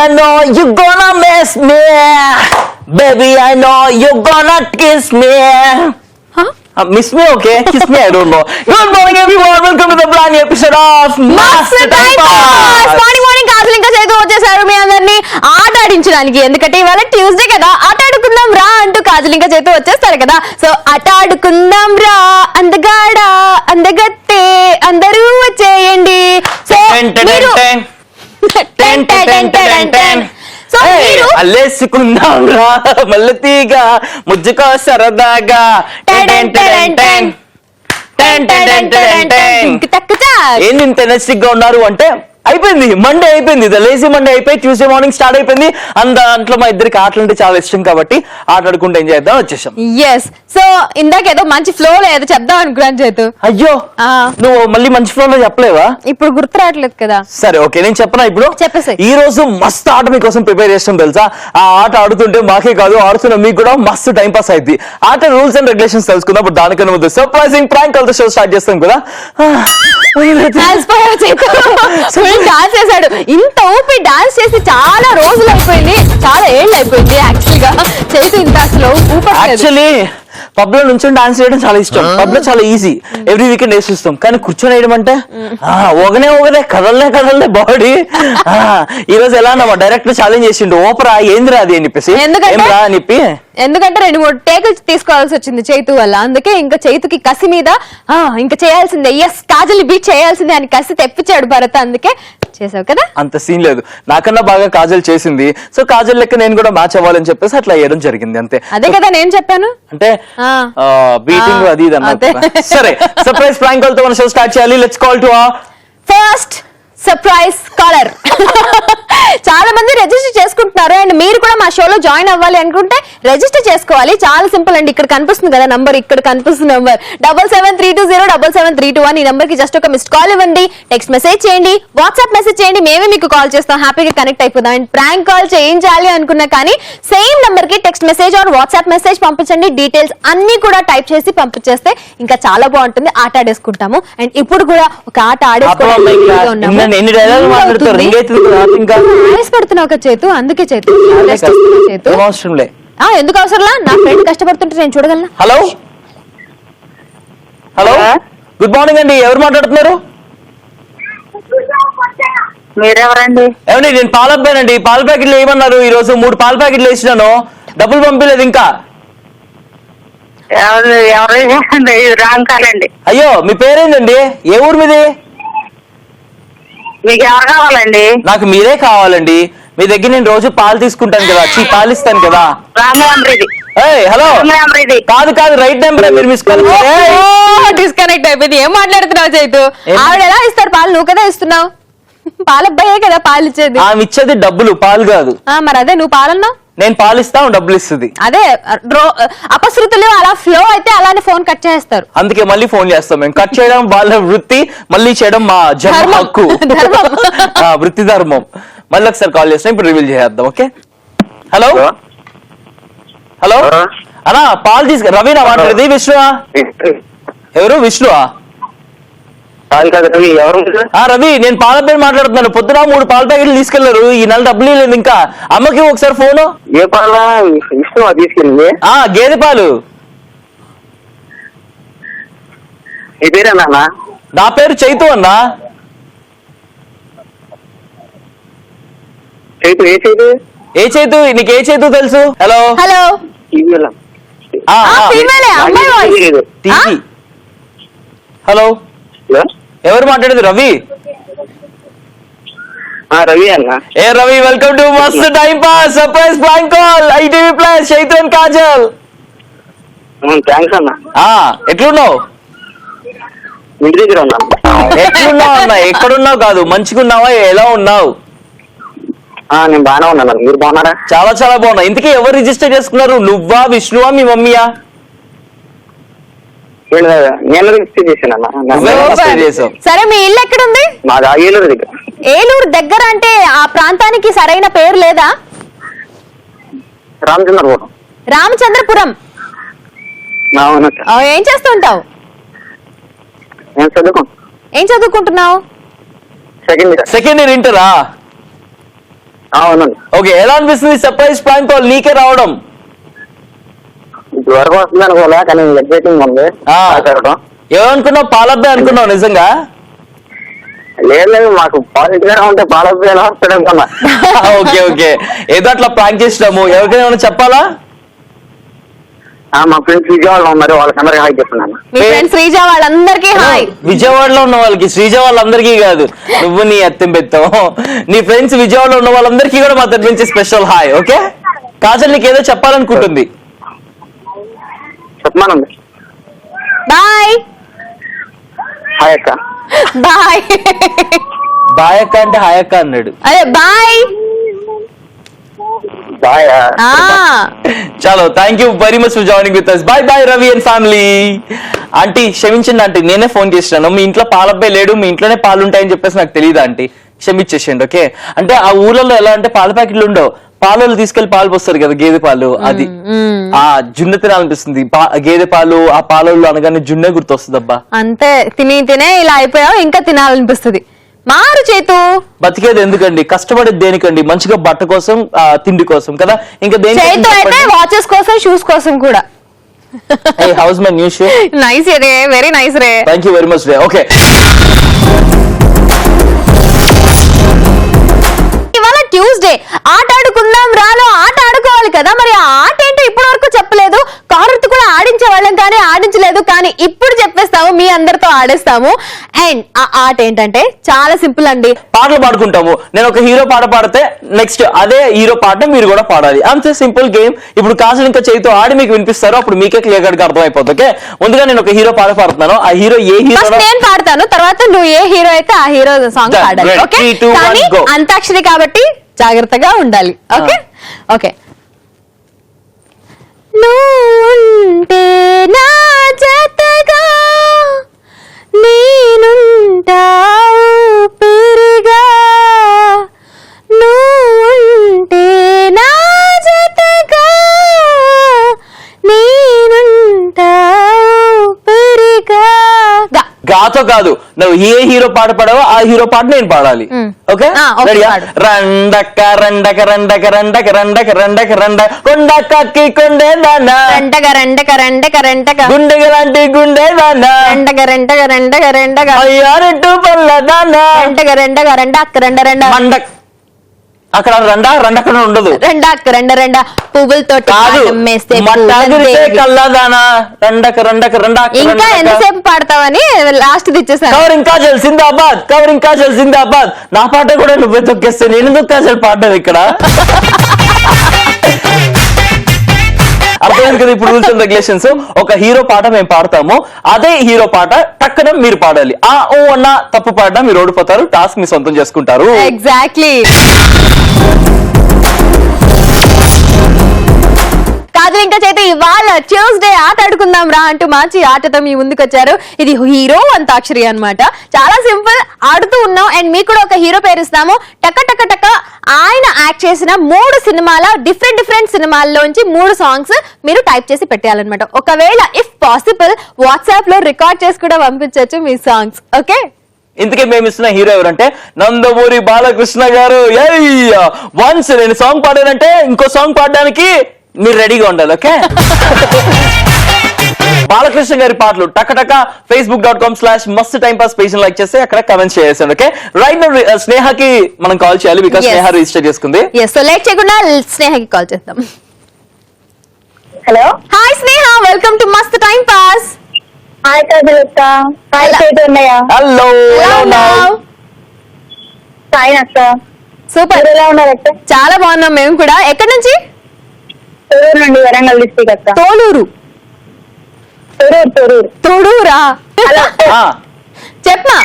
I know you gonna miss me. Baby, I know you gonna kiss me. Miss me, okay? Kiss me, I don't know. Good morning, everyone. Welcome to the brand new episode of Master Time Pass. Morning Kajal ఇంకా చేతు వచ్చేసారు మీ అందరినీ ఆట ఆడించడానికి. ఎందుకంటే ఇవాళ Tuesday కదా, ఆట ఆడుకుందాం రా అంటూ కాజల్ ఇంకా చేతు వచ్చేస్తారు కదా. సో ఆట ఆడుకుందాం రా అందగాడా అందగత్తే అందరూ వచ్చేయండి. సో అల్లేసుకుందాం రా మల్లతీగా ముజ్జుకో సరదాగా. ఏంది ఇంత ఎనర్జిక్ గా ఉన్నారు అంటే అయిపోయింది మండే అయిపోయింది, లేజీ మండే అయిపోయి ట్యూస్డే మార్నింగ్ స్టార్ట్ అయిపోయింది. దాంట్లో మా ఇద్దరికి ఆటలు అంటే చాలా ఇష్టం కాబట్టి ఆట ఆడుకుంటే ఎంజాయ్ చేద్దాం వచ్చేసాం. ఎస్, సో ఇందాక ఏదో మంచి ఫ్లో లో ఏదో చెప్దాం అనుకున్నాను చేతు. అయ్యో నువ్వు మళ్ళీ మంచి ఫ్లో లో చెప్పలేవా? ఇప్పుడు గుర్తు రావట్లేదు కదా. సరే ఓకే, నేను చెప్పనా ఇప్పుడు. చెప్పేసి ఈ రోజు మస్తు ఆట మీకోసం ప్రిపేర్ చేస్తాం తెలుసా. ఆ ఆట ఆడుతుంటే మాకే కాదు ఆడుతున్న మీకు కూడా మస్తు టైం పాస్ అయింది. ఆట రూల్స్ అండ్ రెగ్యులేషన్స్ తెలుసుకుందాం. ఇప్పుడు దానికన్నా ముందు surprising prank call show start చేస్తాం కదా. డాన్స్ చేశాడు. ఇంత ఊపి డాన్స్ చేసి చాలా రోజులు అయిపోయింది, చాలా ఏళ్ళు అయిపోయింది యాక్చువల్ గా చేసి. ఇంత అసలు యాక్చువల్లీ పబ్ లో నుంచి డాన్స్ చేయడం చాలా ఇష్టం. పబ్ లో చాలా ఈజీ, ఎవ్రీ వీకెండ్ వేసిస్తాం. కానీ కూర్చొని వేయడం అంటే ఒకనే కదలే బాడీ. ఈ రోజు ఎలా అన్నా డైరెక్టర్ ఛాలెంజ్ చేసిండు, ఓపరా ఏందిరా అది అని చెప్పేసి. ఎందుకంటే 2-3 టేకులు తీసుకోవాల్సి వచ్చింది చైతు వల్ల. అందుకే ఇంకా చైతుకి కసి మీద ఇంకా చేయాల్సిందే, ఎస్ కాజల్ బీట్ చేయాల్సిందే అని కసి తెప్పించాడు భరత్. అందుకే చేసావు కదా. అంత సీన్ లేదు, నాకన్నా బాగా కాజల్ చేసింది. సో కాజల్ లెక్క నేను కూడా మ్యాచ్ అవ్వాలని చెప్పేసి అట్లా వేయడం జరిగింది అంతే. అదే కదా నేను చెప్పాను అంటే బీటింగ్ అది ఇది అన్నమాట. సరే, సర్ప్రైజ్ ప్రాంక్ కాల్ తో మన షో స్టార్ట్ చేయాలి. Let's call to first surprise caller. చాలా మంది రిజిస్టర్ చేసుకుంటున్నారు. అండ్ మీరు కూడా మా షోలో జాయిన్ అవ్వాలి అనుకుంటే రిజిస్టర్ చేసుకోవాలి. చాలా సింపుల్ అండి. ఇక్కడ కనిపిస్తుంది కదా నంబర్, ఇక్కడ కనిపిస్తున్న నంబర్ 7732077321. ఈ నంబర్ కి జస్ట్ ఒక మిస్డ్ కాల్ ఇవ్వండి, టెక్స్ట్ మెసేజ్ చేయండి, వాట్సాప్ మెసేజ్ చేయండి. మేమే మీకు కాల్ చేస్తాం, హ్యాపీగా కనెక్ట్ అయిపోతాం. అండ్ ప్రాంక్ కాల్ చేయించాలి అనుకున్నా కానీ సేమ్ నంబర్ కి text message or WhatsApp message పంపించండి. డీటెయిల్స్ అన్ని కూడా టైప్ చేసి పంపించేస్తే ఇంకా చాలా బాగుంటుంది. ఆట ఆడేసుకుంటాము. అండ్ ఇప్పుడు కూడా ఒక ఆట ఆడేసుకుంటాము. పడుతున్నావు కదా చేతు, అందుకే చేతు ఎందుకు అవసరంలా? నా ఫ్రెండ్ కష్టపడుతుంటే నేను చూడగలను. హలో హలో, గుడ్ మార్నింగ్ అండి. ఎవరు మాట్లాడుతున్నారు? మీరెవరండి? ఏమండి, నేను పాల అబ్బాయినండి. పాల ప్యాకెట్లు ఏమన్నారు? ఈ రోజు 3 పాల ప్యాకెట్లు వేసినాను, డబ్బులు పంపించలేదు ఇంకా. రాంకాలండి. అయ్యో, మీ పేరేంటండి? ఏ ఊరు మీది? మీకు ఎవరు కావాలండి? నాకు మీరే కావాలండి. మీ దగ్గర నేను రోజు పాలు తీసుకుంటాను కదా, పాలు ఇస్తాను కదా. హలో, కాదు రైట్ నెంబర్. మీరు మిస్ కాల్ డిస్కనెక్ట్ అయిపోయింది. ఏం మాట్లాడుతున్నావు చైతు? ఆవిడ ఎలా ఇస్తారు పాలు? నువ్వు కదా ఇస్తున్నావు. పాలబ్బాయే కదా పాలు ఇచ్చేది. ఆమె ఇచ్చేది డబ్బులు, పాలు కాదు. మరి అదే నువ్వు పాలన్నావు, నేను పాలు ఇస్తాను, డబ్బులు ఇస్తుంది. అదే అపశృతులు అలా ఫ్లో అయితే అలానే ఫోన్ కట్ చేస్తారు. అందుకే మళ్ళీ ఫోన్ చేస్తాం మేము. కట్ చేయడం వాళ్ళ వృత్తి, మళ్ళీ చేయడం మా జన్మ హక్కు, వృత్తి ధర్మం. మళ్ళీ ఒకసారి కాల్ చేస్తాం, ఇప్పుడు రివీల్ చేద్దాం. ఓకే, హలో హలో అన్నా, పాలు తీసుకు. రవినా మాట్లాడేది? విష్ణువా? ఎవరు? విష్ణువా? రవి, నేను పాల పేరు మాట్లాడుతున్నాను. పొద్దున 3 పాల ప్యాకెట్లు తీసుకెళ్లారు. ఈ నెల డబ్బులు లేదు ఇంకా. అమ్మకి ఒకసారి ఫోను. ఏ పాల? తీసుకెళ్ళింది గేదె పాలు. ఏ పేరేనా? నా పేరు చైతు అన్నా. చైతు? ఏ చైతు? ఏ చైతు? నీకు ఏ చైతు తెలుసు? హలో హలో, హలో, ఎవరు మాట్లాడేది? రవి? రవి అన్న. ఏ Ravi, welcome to Mast time pass surprise prank call ITV plus Chaitu and Kajal. Thanks అన్న. ఎట్లున్నావు? ఇంటి దగ్గర ఉన్నా. ఎట్లున్నావు అన్న? ఎక్కడున్నావు కాదు, మంచిగున్నావా? ఎలా ఉన్నావు? నేను బాగానే ఉన్నాను. మీరు బాగున్నారా? చాలా చాలా బాగున్నా. ఇంతకీ ఎవరు రిజిస్టర్ చేసుకున్నారు? నువ్వా, విష్ణువా, మీ మమ్మీయా? నేను రిజిస్టర్ చేశాను. సరే, మీ ఇల్లు ఎక్కడుంది? మాది ఏలూరు దగ్గర. ఏలూరు దగ్గర అంటే ఆ ప్రాంతానికి సరైన పేరు లేదా? రామచంద్రపురం. రామచంద్రపురం. ఏం చేస్తుంటావు? ఏం చదువుకుంటున్నావు? Second year ఇంటరా? అవునండి. ఓకే, ఎలా అనిపిస్తుంది సర్ప్రైజ్ ప్రాంక్ కాల్ నీకే రావడం? ఇప్పుడు వరకు వస్తుంది అనుకోలే, కానీ ఎగ్జైటింగ్ ఉంది మాట్లాడడం. ఏమనుకున్నావు? పాలబ్బాయి అనుకున్నావు నిజంగా? లేదు, మాకు పాజిటివ్ గా ఉంటే పాలబ్బాయి ఎలా వస్తాడు అనుకున్నా. ఓకే ఓకే, ఏదో అట్లా ప్రాంక్ చేసినాము. ఎవరికైనా ఏమైనా చెప్పాలా? మా ఫ్రెండ్స్ విజయవాడలో ఉన్నారు, వాళ్ళకందరికీ హాయ్ చెప్తున్నాను. మీ ఫ్రెండ్స్ శ్రీజ వాళ్ళందరికీ హాయ్. విజయవాడలో ఉన్న వాళ్ళకి, శ్రీజ వాళ్ళందరికీ కాదు, నువ్వు నీ ఎత్తం పెత్తావు, నీ ఫ్రెండ్స్ విజయవాడలో ఉన్న వాళ్ళందరికీ కూడా మా తరపు నుంచి స్పెషల్ హాయ్. ఓకే, కాజల్ నీకు ఏదో చెప్పాలనుకుంటుంది. చెప్పమానండి. బాయ్. హాయ్ అక్క. బాయ్. బాయ్ అక్క అంటే హాయ్ అక్క అన్నాడు. అదే బాయ్. బాయ్. చలో, thank you very much for joining with us. Bye bye Ravi and family. Aunty క్షమించండి ఆంటీ, నేనే ఫోన్ చేసినాను. మీ ఇంట్లో పాలబ్బాయి లేడు, మీ ఇంట్లోనే పాలు ఉంటాయని చెప్పేసి నాకు తెలియదు ఆంటీ, క్షమించేసేయండి. ఓకే, అంటే ఆ ఊర్లలో ఎలా అంటే పాల ప్యాకెట్లు ఉండవు, పాలు తీసుకెళ్లి పాలు పోస్తారు కదా, గేదె పాలు. అది ఆ జున్ను తినాలనిపిస్తుంది. గేదె పాలు, ఆ పాలలో అనగానే జున్నే గుర్తొస్తుంది. అబ్బా, అంతే, తినే ఇలా అయిపోయావు, ఇంకా తినాలనిపిస్తుంది. మారు చేతు. బతికేది ఎందుకండి, కష్టపడేది దేనికండి? మంచిగా బట్ట కోసం, తిండి కోసం కదా. ఇంకా చేతు అయితే వాచెస్ కోసం, షూస్ కోసం కూడా. House my new shoe. Nice ray, very nice ray. Thank you very much ray. Okay, ఇవాళ ట్యూస్డే, ఆట ఆడుకుందాం రాలో ఆట ఆడుకోవాలి కదా. మరి ఆ ఆట ఏంటో ఇప్పటి వరకు చెప్పలేదు. కారుతో కూడా ఆడించే వాళ్ళం కానీ ఆడించలేదు, కానీ ఇప్పుడు చెప్పేస్తాము, మీ అందరితో ఆడేస్తాము. అండ్ ఆ ఆట ఏంటంటే చాలా సింపుల్ అండి. పాటలు పాడుకుంటాము. నేను ఒక హీరో పాట పాడితే నెక్స్ట్ అదే హీరో పాట మీరు కూడా పాడాలి. అంతే సింపుల్ గేమ్. ఇప్పుడు కాజల్ ఇంకా చేయితో ఆడి మీకు వినిపిస్తారు, అప్పుడు మీకే క్లియర్ గా అర్థమైపోతుంది. ఓకే, ముందుగా నేను ఒక హీరో పాట పాడుతున్నాను. ఆ హీరో ఏ హీరో నేను పాడతాను, తర్వాత నువ్వు ఏ హీరో అయితే ఆ హీరో సాంగ్ పాడాలి. ఓకే, కానీ అంతాక్షరి కాబట్టి జాగ్రత్తగా ఉండాలి. Okay okay. నువ్వుంటే నా జతగా, నేనుంటా ఊపిరిగా. నువ్వుంటే నా జతగా, నేనుంటా ఊపిరిగా. గాతో కాదు, నువ్వు ఏ హీరో పాట పాడావో ఆ హీరో పాట నేను పాడాలి. ఓకే, రండక రండక రండక రండక రండక రండక రండ కొండకి కొండే దానా, రెండగ రెండగ రెండగ రెండగ గుండెగ లాంటి గుండె దానా, రెండగ రెండగ రెండగ రెండగ అయ్యారెట్టు పల్ల దానా, రెండగ రెండగ రెండక్క రెండ రెండ మండ. అక్కడ రెండక్కడ ఉండదు, రెండక్క రెండ రెండ పువ్వులతో కల్లాదానా, రెండక రెండక రెండక. ఇంకా ఎంతసేపు పాడతావని లాస్ట్ ఇచ్చేసాను. కవరింగ్ కాజల్ జిందాబాద్, కవరింగ్ కాజల్ జిందాబాద్. నా పాట కూడా నువ్వే తొక్కేస్తే నేను ఎందుకు కాజల్ పాడలేదు ఇక్కడ? అర్థమైంది కదా ఇప్పుడు రూల్స్ అండ్ రెగ్యులేషన్స్. ఒక హీరో పాట మేము పాడతాము, అదే హీరో పాట టక్కన మీరు పాడాలి. ఆ ఓ అన్న తప్పు పాడినా మీరు ఓడిపోతారు, టాస్క్ మీ సొంతం చేసుకుంటారు. ఎగ్జాక్ట్లీ. కాదు ఇంకా చేతి ఇవాళ ట్యూస్డే ఆట ఆడుకుందాం రా అంటూ మంచి ఆటతో మీ ముందుకు వచ్చారు. ఇది హీరో అంతాక్షరి అన్నమాట. చాలా సింపుల్, ఆడుతూ ఉన్నాం. అండ్ మీకు కూడా ఒక హీరో పేరు ఇస్తాము. టక టక టక ఆయన యాక్ట్ చేసిన 3 సినిమాల డిఫరెంట్ సినిమాల్లోంచి 3 సాంగ్స్ మీరు టైప్ చేసి పెట్టేయాలన్నమాట. ఒకవేళ ఇఫ్ పాసిబుల్ వాట్సాప్ లో రికార్డ్ చేసి కూడా పంపించవచ్చు మీ సాంగ్స్. ఓకే, ఇంతకీ మేము ఇస్తున్న హీరో ఎవరంటే నందమూరి బాలకృష్ణ గారు. వన్స్ నేను సాంగ్ పాడానంటే ఇంకో సాంగ్ పాడడానికి మీరు రెడీగా ఉండాలి. ఓకే, బాలకృష్ణ గారి పాటలు టకటక facebook.com/must time pass page like చేస్తే అక్కడ కమెంట్స్ చేసేయండి. ఓకే, రైట్ నౌ స్నేహకి మనం కాల్ చేయాలి, బికాజ్ స్నేహ రిజిస్టర్ చేసుకుంది. సో లేట్ చేయకుండా స్నేహకి కాల్ చేద్దాం. Hello, hi Sneha, welcome to Mast time pass. Hi Kavitha. Hi Chaitanya. Hello, hi అక్క. సూపర్, ఎలా ఉన్నారు అక్క? చాలా బాగున్నాం మేము కూడా. ఎక్కడి నుంచి? తొరూరు నుండి, వరంగల్ డిస్ట్రిక్ట్ అక్క. తోలూరు. తొడూరా? చెప్పమా.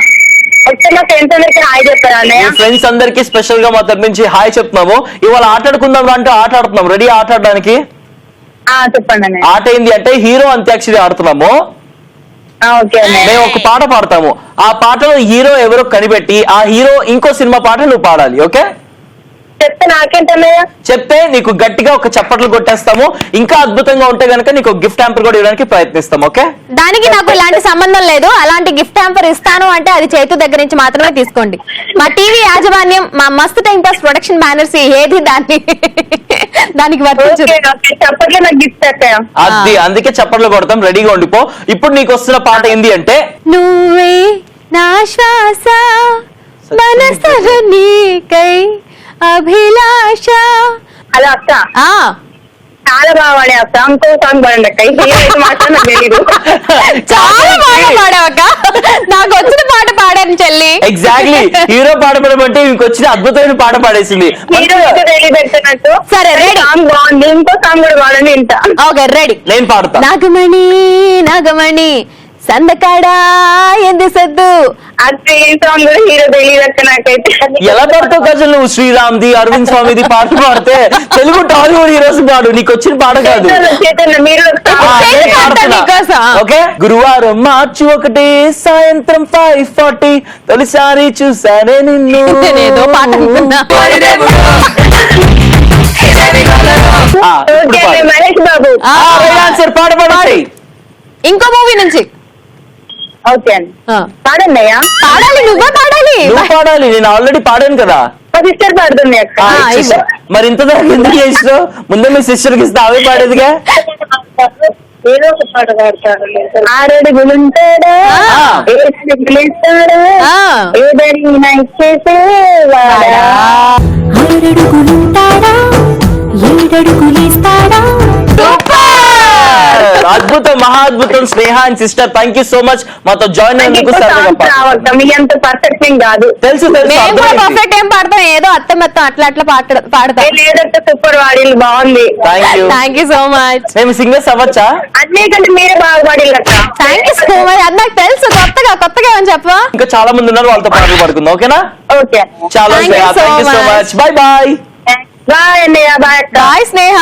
మా ఫ్రెండ్స్ అందరికి హాయ్ చెప్పారా అన్నయ్య? ఫ్రెండ్స్ అందరికి స్పెషల్ గా మా తరపు నుంచి హాయ్ చెప్తున్నాము. ఇవాళ ఆట ఆడుకుందాం అంటే ఆట ఆడుతున్నాం. రెడీ ఆట ఆడడానికి? చెప్పండి అన్నయ్య. ఆట ఏంది అంటే హీరో అంత్యాక్షరి ఆడుతున్నాము. ఓకే అన్నయ్య. మేము ఒక పాట పాడతాము, ఆ పాటలో హీరో ఎవరో కనిపెట్టి ఆ హీరో ఇంకో సినిమా పాట నువ్వు పాడాలి. ఓకే చెప్తే నాకేంటన్నయ్య? చెప్తే నీకు గట్టిగా ఒక చప్పట్లు కొట్టేస్తాము. ఇంకా అద్భుతంగా ఉంటే గనక నీకు గిఫ్ట్ హ్యాంపర్ కూడా ఇవ్వడానికి ప్రయత్నిస్తాం. ఓకే, దానికి నాకు ఇలాంటి సంబంధం లేదు. అలాంటి గిఫ్ట్ హ్యాంపర్ ఇస్తాను అంటే అది చైతు దగ్గర నుంచి మాత్రమే తీసుకోండి. మా టీవీ యాజమాన్యం, మా మస్త్ టైం పాస్ ప్రొడక్షన్ బ్యానర్స్ ఏది దానికి వర్తించదు. Okay, okay. చెప్పట్లే నాకు గిఫ్ట్ అక్కయ్య. అది అందుకే చప్పట్లు కొడతాం. రెడీగా ఉండిపో. ఇప్పుడు నీకు వస్తున్న పాట ఏంది అంటే నువ్వే నా శ్వాస మనసు నీకై అభిలాష. హలో అక్క, ఆ చాలా బాగా పాడే అక్క. ఇంకో సాంగ్ పాడండి అక్క. హీరో అయితే మాత్రం నాకు తెలీదు. చాలా బాగా పాడావక్క. నాకు వచ్చిన పాట పాడాను చెల్లి. ఎగ్జాక్ట్లీ హీరో పాట పాడమంటే ఇంకొక వచ్చిన అద్భుతమైన పాట పాడేసింది. హీరో అయితే రెడీ పెట్టినట్టు. సరే, రెడీ. సాంగ్ బాగుంది. ఇంకో సాంగ్ కూడా పాడండి ఇంత. Okay, ready. నేను పాడతా. నాగమణి నాగమణి సందకాడా ఎందు సద్దు. అది ఈ సాంగ్ కూడా హీరో తెలియదు అక్క నాకైతే. ఎలా పాడతావు గజల్ నువ్వు? శ్రీరామ్ది, అరవింద్ స్వామిది పాట పాడితే తెలుగు టాలీవుడ్ హీరోస్ పాడు. నీకు వచ్చిన పాట కాదు. చైతన్య మీరు ఆ, నేను పాడుతున్నా. నీకోసం. ఓకే, గురువారం మార్చి 1 సాయంత్రం 5:40 తొలిసారి చూసానే నిన్ను. నేనేదో పాట అనుకున్నా. ఆ, ఇప్పుడు ఓకే పాడు. మహేష్ బాబు. ఆ, రైట్ ఆన్సర్. పాట పాడేయ్. ఇంకో మూవీ నుంచి. ఓకే అండి, ఆ. పాడండి అయ్యా. పాడాలి, నువ్వే పాడాలి. నువ్వు పాడాలి. నేను ఆల్రెడీ పాడాను కదా. మా సిస్టర్ పాడుతుంది అక్క. ఆ, ఆ, ఇచ్చేసా. మరి ఇంత దాకా ఎందుకు చేసినావు? ముందే మీ సిస్టర్ కి ఇస్తే అవే పాడేదిగా. ఏదో ఒక పాట పాడతాడు. ఆరడుగులుంటాడా, ఆ. ఏడుగులిస్తాడా, ఆ. ఏదైనా ఇచ్చేసేవాడా. ఆరడుగులుంటాడా ఏడడుగులేస్తాడా. అద్భుతం, మహా అద్భుతం. Sneha and sister, thank you so much మాతో జాయిన్ నాకు అయినందుకు. ఎక్కువ సరదాగా సాంగ్స్ పాడు. రావక్క. మీ అంత పర్ఫెక్ట్ ఏం కాదు. తెలుసు తెలుసు, మేము కూడా అర్థమైంది. పర్ఫెక్ట్ ఏం పాడతాం, ఏదో అత్తమత్తం అట్లా అట్లా పాడతాం. లేదంటే సూపర్ వాడిల్లు బాగుంది. Thank you. Thank you so much. మేము సింగర్స్ అవ్వచ్చా? అన్నికంటే మీరే బాగా పాడిల్లు అక్క. Thank you so much. అది నాకు తెలుసు. కొత్తగా ఏమని చెప్పవా? ఇంకా చాలా మంది ఉన్నారు, వాళ్ళతో పాటలు పాడుకుందాం. ఓకేనా? ఓకే, చాలా Thank you so thank you so much. Much. Bye bye. Bye అన్నయ్య. బాయ్ అక్క. బాయ్ స్నేహ.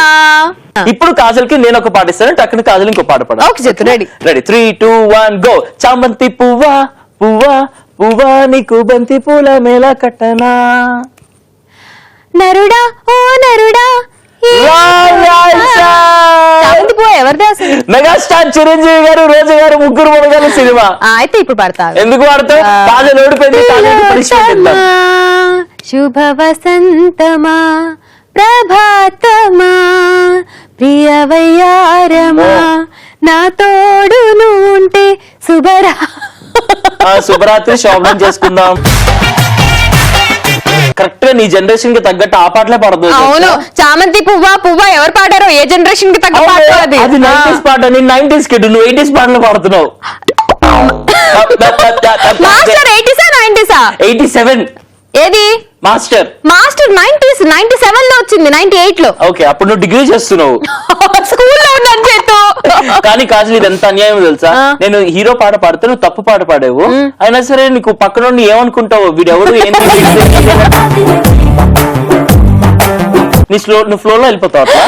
ఇప్పుడు కాజల్ కి నేను ఒక పాట ఇస్తాను. టక్కున కాజల్ ఇంకో పాట పాడు. ఓకే చేతు, రెడీ. Ready 3, 2, 1 go. చామంతి పువ్వా పువ్వా పువ్వా నీకు బంతి పూల మేళ కట్టనా. నరుడా ఓ నరుడా ఈ Wrong answer. చామంతి పువ్వు ఎవరిది అసలు? మెగాస్టార్ చిరంజీవి గారు, రోజు గారు, ముగ్గురు మొదలు సినిమా. అయితే ఇప్పుడు పడతా. ఎందుకు పాడతావు? కాజల్ ఓడిపోయింది. కాజల్ పనిష్మెంట్ ఇద్దాం. శుభ వసంతమా ప్రభాతమా ప్రియవయ్యారమా నా తోడు నువ్వుంటే శుభరా. శుభరాత్రి శోభనం చేసుకుందాం. కరెక్ట్ గా నీ జనరేషన్ కి తగ్గట్టు ఆ పాటలే పాడదు. అవును, చామంతి పువ్వా ఎవరు పాడారో, ఏ జనరేషన్ కి తగ్గ పాట అది. అది 90s పాట. నేను 90s కిడ్, నువ్వు 80s పాటలు పాడుతున్నావు. మాస్టర్ 80s 90s 87 ఏది? మాస్టర్ 90s 97 లో వచ్చింది, 98 లో. ఓకే, అప్పుడు నువ్వు డిగ్రీ చేస్తున్నావు. స్కూల్లో ఉన్నాను చేతు. కానీ కాజల్ ఇది ఎంత అన్యాయం తెలుసా? ఆ. నేను హీరో పాట పాడితే నువ్వు తప్పు పాట పాడావు. అయినా సరే నీకు పక్కన నుండి ఏమనుకుంటావు? వీడెవడు ఏంటి? నువ్వు ఫ్లో లో వెళ్ళిపోతావు అట్లా.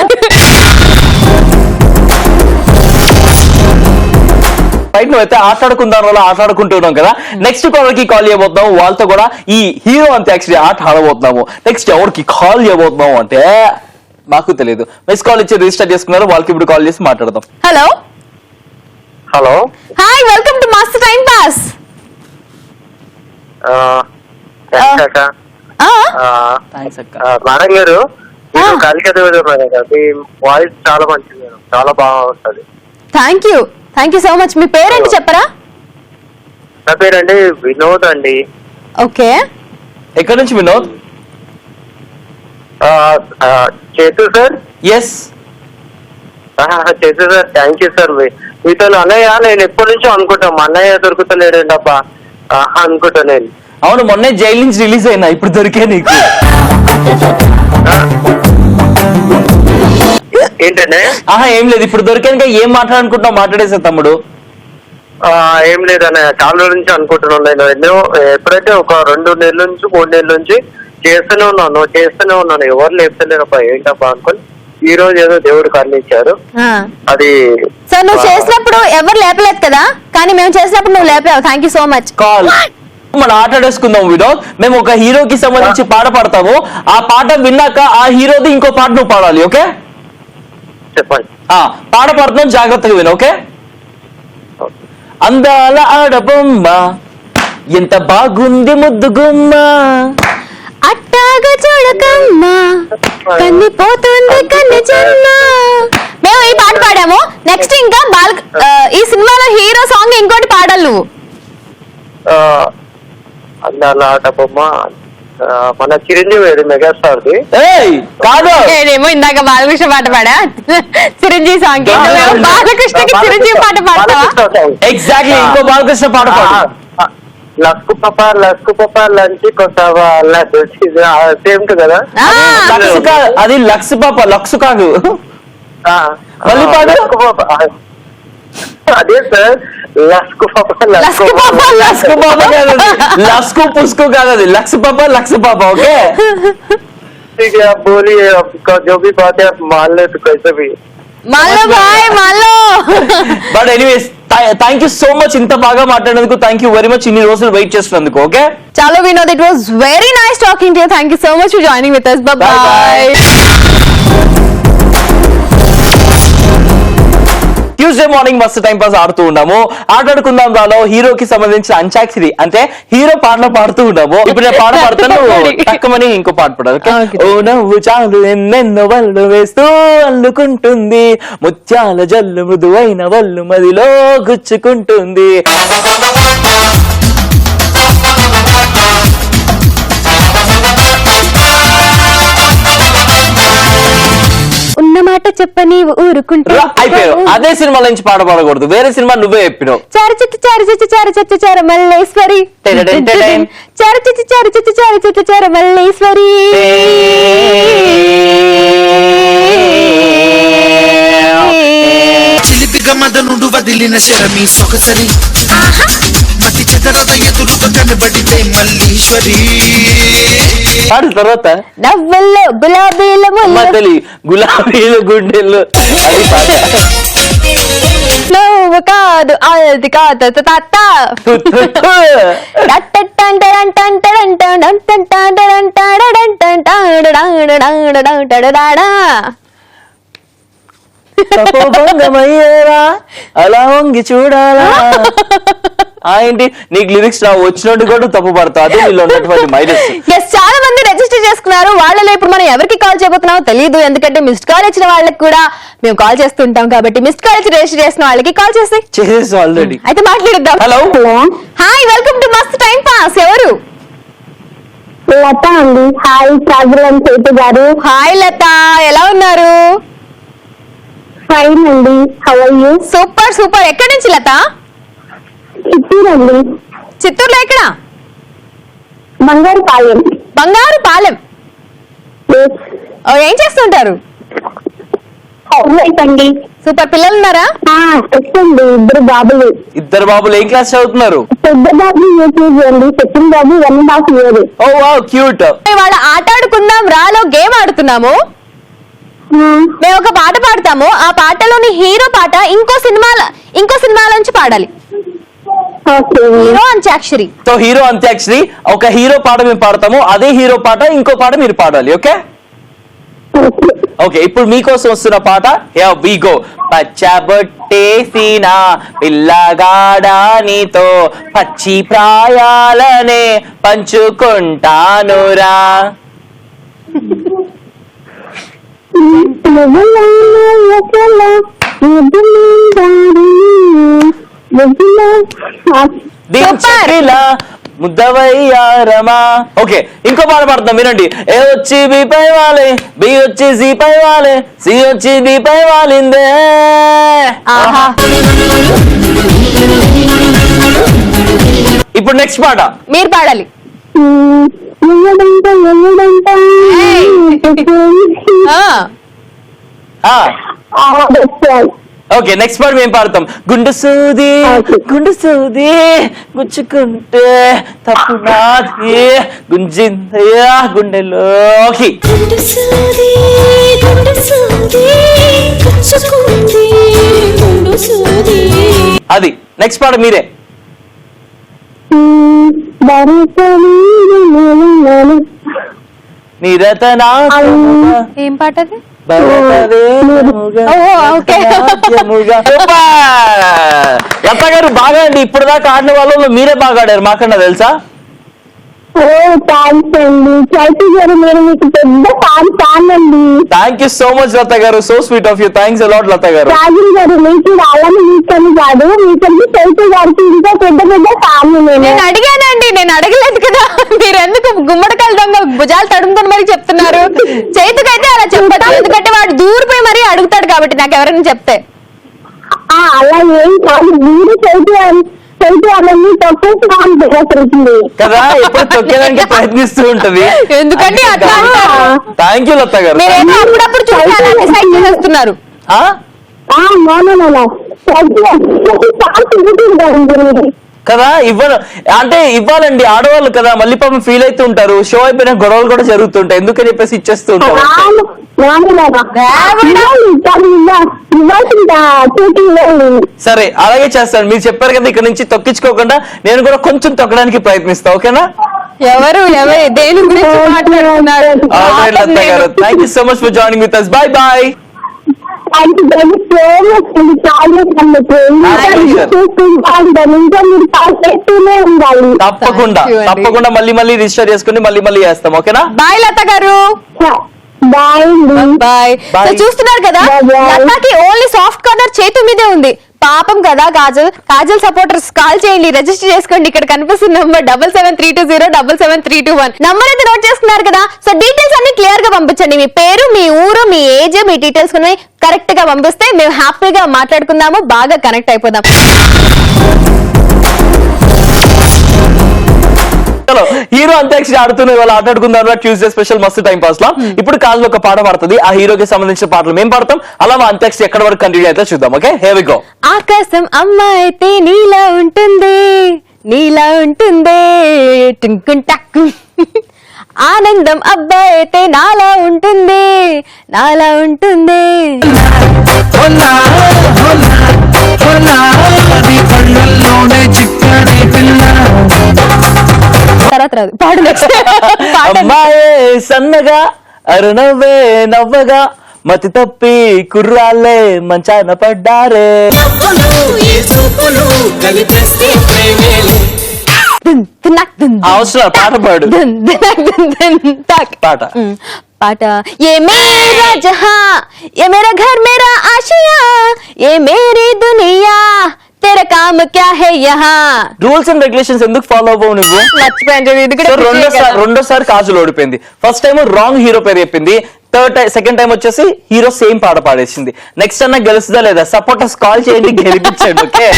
రైట్, నువ్వైతే ఆటాడుకుందాం వల్ల ఆటాడుకుంటున్నాం కదా. నెక్స్ట్ కాలర్కి కాల్ చేయబోతున్నాము. వాళ్ళతో కూడా ఈ హీరో అంతే యాక్చువల్లీ ఆట ఆడబోతున్నాము. నెక్స్ట్ ఎవరికి కాల్ చేయబోతున్నాము అంటే మాకు తెలియదు. మిస్ కాల్ ఇచ్చి రిజిస్టర్ చేసుకున్నారు. వాళ్ళకి ఇప్పుడు కాల్ చేసి మాట్లాడదాం. Hello hello, hi, welcome to Mast time pass. Thanks అక్క. మేడం గారు, ఆ. కలిసి మేడం గారు, మీ వాయిస్ చాలా మంచిది మేడం, చాలా బాగా వస్తుంది. Thank you so much. మీ పేరేంటి చెప్పరా? నా పేరండి వినోద్ అండి. ఓకే, ఎక్కడి నుంచి వినోద్? చేతు సార్. ఎస్, చేతు సార్, థ్యాంక్ యూ సార్. మీతో అన్నయ్య నేను ఎప్పటి నుంచో అనుకుంటాం, మా అన్నయ్య దొరుకుతలేడండి అబ్బా అనుకుంటా నేను. అవును, మొన్నే జైలు నుంచి రిలీజ్ అయినా, ఇప్పుడు దొరికే నీకు. ఏంటంటే ఏం లేదు, ఇప్పుడు దొరికాక ఏం మాట్లాడుకుంటున్నావు? మాట్లాడేసా తమ్ముడు. ఏం లేదన్నయ్య, చాలా రోజుల నుంచి అనుకుంటున్నాను నేను. ఎప్పుడైతే ఒక 2 నెలల నుంచి 3 నెలల నుంచి చేస్తూనే ఉన్నాను, ఎవరు లేపుతలేరబ్బా ఏంటబ్బా అనుకోని ఈ రోజు ఏదో దేవుడు కర్ణించారు. అది సార్ నువ్వు చేసినప్పుడు ఎవరు లేపలేదు కదా, కానీ మేము చేసినప్పుడు నువ్వు లేపావు. Thank you so much. Call మనం ఆటాడేసుకుందాం వినోద్. మేము ఒక హీరోకి సంబంధించి పాట పాడతాము. ఆ పాట విన్నాక ఆ హీరోది ఇంకో పాట నువ్వు పాడాలి. ఓకే? చెప్పండి. పాట పాడుతున్నాం, జాగ్రత్తగా విను. ఓకే? అందాల ఆడబొమ్మ ఎంత బాగుంది ముద్దుగుమ్మ, అట్టాగా చూడకమ్మా కన్నిపోతుంది కన్ని జన్మ. మేము ఈ పాట పాడాము. నెక్స్ట్ ఇంకా ఈ సినిమాలో హీరో సాంగ్ ఇంకోటి పాడాలి నువ్వు. అందాల ఆట బొమ్మ మన చిరంజీవి మెగాస్టార్ది. కాదు, నేనేమో ఇందాక బాలకృష్ణ పాట పాడా, చిరంజీవి సాంగ్. బాలకృష్ణకి చిరంజీవి పాట పాడతావా? ఎగ్జాక్ట్లీ, ఇంకో బాలకృష్ణ పాట పాడు. లక్కు పప్ప లంచి కొత్తవా సేమ్ కదా. అది లక్స్ పాప, లక్స్ కాదు. మళ్ళీ పాడు. అదే సార్, లక్కు లస్కు పుస్కు కాదు, అది లక్స్ పాప. ఓకే? बोली जो भी बात है मान ले तो कैसे भी. But anyways, thank you so much ఇంత బాగా మాట్లాడినందుకు. థ్యాంక్ యూ వెరీ మచ్, ఇన్ని రోజులు వెయిట్ చేస్తున్నందుకు. ఓకే, చాలా Vinod, it was very nice talking to you. Thank you so much for joining with us. By by. Tuesday morning మస్తు time pass ఆడుతూ ఉన్నాము. ఆటాడుకుందాం దాలో హీరోకి సంబంధించిన అంచాక్షరి అంటే హీరో పాటలు పాడుతూ ఉన్నాము. ఇప్పుడు నేను పాట పాడుతాను, తక్కువని ఇంకో పాట పాడాలి. ఓ నవ్వు చాలు ఎన్నెన్నో వల్లు వేస్తూ అల్లుకుంటుంది, ముత్యాల జల్లు మృదువైన వల్లు మదిలో గుచ్చుకుంటుంది. ఉన్నమాట చెప్పని ఊరుకుంటా అయిపోయావు. అదే సినిమా నుంచి పాట పాడకూడదు, వేరే సినిమా నువ్వే చెప్పినావు. చార మల్లేశ్వరి, చార మల్లేశ్వరి. చిలిపిగా మదనుడు వదిలిన శరమి సొగసరి, మతి చెదరద ఎదురుగా కనబడితే మల్లీశ్వరి. పాడు తర్వాత. నవ్వుల్లో గులాబీల మతలి గులాబీలు గుండెలు, అది పాట. నువ్వు కాదు అది కాదు తాత. తపోభంగమయ్యేరా అలా వంగి చూడాలా. ఏంటి నీకు లిరిక్స్ వచ్చినట్టు కూడా తప్పు పడతావు, అదే వీళ్ళు ఉన్నటువంటి మైనస్. చాలా మంది రిజిస్టర్ చేసుకున్నారు. వాళ్ళలో ఇప్పుడు మనం ఎవరికి కాల్ చేయబోతున్నామో తెలియదు, ఎందుకంటే మిస్డ్ కాల్ ఇచ్చిన వాళ్ళకి కూడా మేము కాల్ చేస్తుంటాం కాబట్టి మిస్డ్ కాల్ ఇచ్చి రిజిస్టర్ చేసిన వాళ్ళకి కాల్ చేసి ఆల్రెడీ. అయితే మాట్లాడిద్దాం. Hello, hi, welcome to Mast time pass. ఎవరు? లత అండి. హాయ్ సాగరం సేతు గారు. హాయ్ లత, ఎలా ఉన్నారు? ఫైన్ అండి. How are you? Super super. ఎక్కడి నుంచి లత? చిత్తూరు అండి. చిత్తూరులో ఎక్కడ? బంగారుపాలెం. బంగారుపాలెం. ఏం చేస్తుంటారు? హౌస్ వైఫ్ అండి. సూపర్. పిల్లలు ఉన్నారా? అండి, ఇద్దరు బాబులు. ఏం క్లాస్ చదువుతున్నారు? పెద్ద బాబు యూకేజీ అండి, సెకండ్ బాబు 1.5 years. ఓ వావ్, క్యూట్. ఇవాళ ఆటాడుకుందాం రాలో గేమ్ ఆడుతున్నాము. మేము ఒక పాట పాడతాము, ఆ పాటలోని హీరో పాట ఇంకో సినిమాలోంచి పాడాలి. Hero antakshari. So hero antakshari, ఒక హీరో పాట మేము పాడతాము, అదే హీరో పాట ఇంకో పాట మీరు పాడాలి. ఓకే? ఓకే, ఇప్పుడు మీకోసం వస్తున్న పాట హియర్ వి గో. పచ్చబొట్టేసిన పిల్లగాడా నీతో పచ్చి ప్రాయాలనే పంచుకుంటానురా. ముద్దవయ్యారమా. ఓకే, ఇంకో పాట పాడుతాం, వినండి. ఏ వచ్చి బి పై వాలే, బి వచ్చి సి పై వాలే, సి వచ్చి డి పై వాలిందే. ఇప్పుడు నెక్స్ట్ పాట మీరు పాడాలి. ఓకే, నెక్స్ట్ పాట మేము పాడతాం. గుండు సూది గుచ్చుకుంటే తప్పు నాది, గుంజిందయ్యా గుండెలోకి. అది నెక్స్ట్ పాట మీరే. నిరతనాట్యముగా ఏం పాట అది? భరతవేదముగా ఓ, ఓకే. నాట్యముగా. లత గారు బాగా అండి, ఇప్పుడు దాకా ఆడిన వాళ్ళలో మీరే బాగా ఆడారు, మాకన్నా తెలుసా? ఓ థ్యాంక్స్ అండి. చైతు గారు మీరు మీకు పెద్ద ఫ్యాన్ అండి. Thank you so much Latha గారు, so sweet of you, thanks a lot Latha గారు. రాజుల్ గారు మీకు అలానే మీకని కాదు, మీకంటే చైతు గారికి ఇంకా పెద్ద పెద్ద ఫ్యాన్ నేను అడిగానండి, నేను అడగలేదు కదా. మీరు ఎందుకు గుమ్మడికాయల దొంగ భుజాలు తడుముకొని మరి చెప్తున్నారు? చేతికైతే అలా చెప్పదు, ఎందుకంటే వాడు దూరిపోయి మరీ అడుగుతాడు కాబట్టి నాకు ఎవరైనా చెప్తే. అలా ఏం కాదు, మీరు చైతు అవన్నీ తక్కువ కదా, ఎప్పుడు తొక్కేదానికి ప్రయత్నిస్తూ ఉంటది. ఎందుకంటే అట్లా థ్యాంక్ యూ లత గారు. మీరేమో అప్పుడప్పుడు చూసి అలా డిసైడ్ చేసేస్తున్నారు. కదా అంటే ఇవ్వాలండి, ఆడవాళ్ళు కదా, మళ్ళీ పాపం ఫీల్ అవుతూ ఉంటారు. షో అయిపోయిన గొడవలు కూడా జరుగుతుంటాయి, ఎందుకని చెప్పేసి ఇచ్చేస్తూ ఉంటారు. సరే అలాగే చేస్తాను, మీరు చెప్పారు కదా, ఇక్కడ నుంచి తొక్కించుకోకుండా నేను కూడా కొంచెం తొక్కడానికి ప్రయత్నిస్తా, ఓకేనా? ఎవరు దేని గురించి మాట్లాడుతున్నారు? లత గారు, thank you so much for joining with us. Bye bye. తప్పకుండా తప్పకుండా మళ్ళీ మళ్ళీ రిజిస్టర్ చేసుకుని మళ్ళీ చేస్తాం, ఓకేనా? బాయ్ లత గారు. బాయ్. చూస్తున్నారు కదా, లతాకి ఓన్లీ సాఫ్ట్ కార్నర్ చేతు మీదే ఉంది. పాపం కదా కాజల్ సపోర్టర్స్ కాల్ చేయండి, రిజిస్టర్ చేసుకోండి. ఇక్కడ కనిపిస్తున్న నంబర్ 7732077321 నంబర్ అయితే నోట్ చేసుకున్నారు కదా. సో డీటెయిల్స్ అన్ని క్లియర్ గా పంపించండి. మీ పేరు, మీ ఊరు, మీ ఏజ్, మీ డీటెయిల్స్ కరెక్ట్ గా పంపిస్తే మేము హ్యాపీగా మాట్లాడుకుందాము, బాగా కనెక్ట్ అయిపోదాం. హీరో అంత్యాక్షరి ఆడుతున్న వాళ్ళు ఆటాడుకుందాం ట్యూస్డే స్పెషల్ మస్తు టైం పాస్ లో. ఇప్పుడు కాల్ ఒక పాట పడుతుంది, ఆ హీరోకి సంబంధించిన పాటలు మేము పాడతాం. అలా మా అంత్యాక్షరి ఎక్కడ వరకు కంటిన్యూ అయితే చూద్దాం, ఓకే? Here we go. ఆకాశం అమ్మాయి అయితే నీలా ఉంటుంది టింకుం ఆనందం అబ్బాయి అయితే నాలా ఉంటుంది తర్వాత రాదు, పాడు నెక్స్ట్. అమ్మాయే సన్నగా అరుణవే నవ్వగా మతి తప్పి కుర్రాళ్ళే మంచాన పడ్డారే. అవసరం పాట పాడు. పాట ఏ మేరా జహా ఏ మేరా ఘర్ మేరా ఆశియా ఏ మేరీ దునియా తెరా కామ్ క్యా హై యహా. రూల్స్ అండ్ రెగ్యులేషన్స్ ఎందుకు ఫాలో అవ్వవు నువ్వు? రెండోసారి కాజల్ ఓడిపోయింది. ఫస్ట్ టైం రాంగ్ హీరో పేరు చెప్పింది, సెకండ్ టైం వచ్చేసి హీరో సేమ్ పాట పాడేసింది. నెక్స్ట్ అన్న గెలుస్తుందా లేదా? సపోర్టర్స్ కాల్ చేయండి, గెలిపించండి, ఓకే?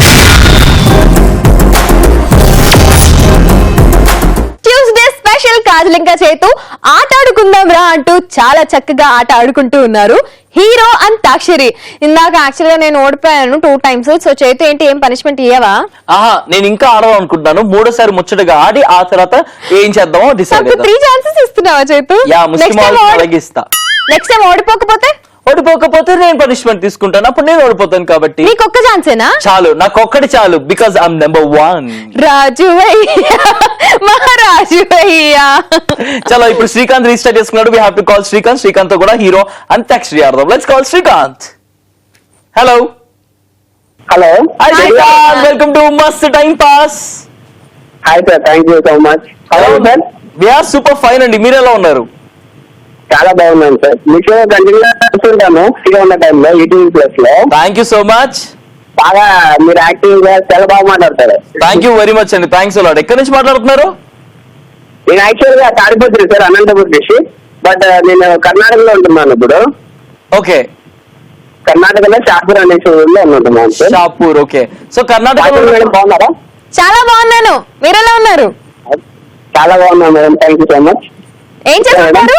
ట్యూస్డే స్పెషల్ కాజల్ ఇంకా చేతు ఆట ఆడుకుందాం రా అంటూ చాలా చక్కగా ఆట ఆడుకుంటూ ఉన్నారు హీరో అంత్యాక్షరి. ఇందాక యాక్చువల్ గా నేను ఓడిపోయాను 2 times. సో చేతు ఏంటి, ఏం పనిష్మెంట్ ఇయ్యవా? నేను ఇంకా ఆడాలనుకుంటున్నాను. 3వ ముచ్చటగా ఆడి ఆ తర్వాత ఏం చేద్దామో డిసైడ్. 3 chances ఇస్తున్నావా చేతు? నెక్స్ట్ టైం ఓడిపోకపోతే నేను పనిష్మెంట్ తీసుకుంటాను, అప్పుడు నేను ఓడిపోతాను. కాబట్టి నీకు ఒక్క ఛాన్సేనా? చాలు, నాకు ఒక్కటి చాలు, బికాజ్ ఐఎమ్ నెంబర్ 1. రాజు మహారాజు అయ్యా. చలో ఇప్పుడు శ్రీకాంత్ రిజిస్టర్ చేసుకున్నాడు. We have to call Srikanth. Srikanth తో కూడా హీరో అంత్యాక్షరి ఆడదాం. Let's call Srikanth. Hello hello. Hi Srikanth, welcome to Mast time pass. Hi sir, thank you so much. Hello sir. We are super fine అండి, మీరు ఎలా ఉన్నారు? చాలా బాగున్నాను సార్. మీకు కంటిన్యూ చూస్తుంటాను ఫ్రీగా ఉన్న టైంలో ETV+ లో. Thank you so much. బాగా మీరు యాక్టివ్ గా చాలా బాగా మాట్లాడతారు. థ్యాంక్ యూ వెరీ మచ్ అండి, థ్యాంక్స్ అలాట్. ఎక్కడి నుంచి మాట్లాడుతున్నారు? నేను యాక్చువల్ గా Tadipatri sir, Anantapur district. But నేను కర్ణాటకలో ఉంటున్నాను ఇప్పుడు. ఓకే. కర్ణాటకలో షాపూర్ అనే ఊళ్ళో ఉంటున్నాను sir. Shahpur, okay. So Karnataka madam బాగున్నారా? చాలా బాగున్నాను, మీరు ఎలా ఉన్నారు? చాలా బాగున్నాను madam, thank you so much. ఏం చేస్తున్నారు?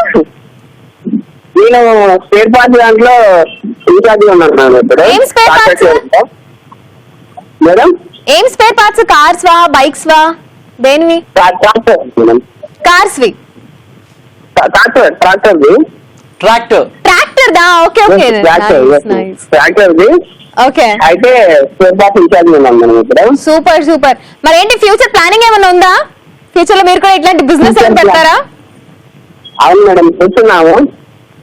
నేను స్పేర్ పార్ట్స్ దాంట్లో ఇన్ఛార్జ్ ఉన్నాను ఇప్పుడు. ఏం స్పేర్ పార్ట్స్ మేడం? ఏం స్పేర్ పార్ట్స్? కార్స్ వా, బైక్స్ వా, దేనివి? కార్స్ వి, ట్రాక్టర్ దా. ఓకే ఓకే, ట్రాక్టర్ ది. ఓకే, అయితే స్పేర్ పార్ట్స్ ఇన్ఛార్జ్ ఉన్నాను మనం ఇప్పుడు. సూపర్. మరి ఏంటి ఫ్యూచర్ ప్లానింగ్ ఏమైనా ఉందా? ఫ్యూచర్ లో మీరు కూడా ఇట్లాంటి బిజినెస్ ఏమైనా పెడతారా? అవును మేడం చూస్తున్నాము.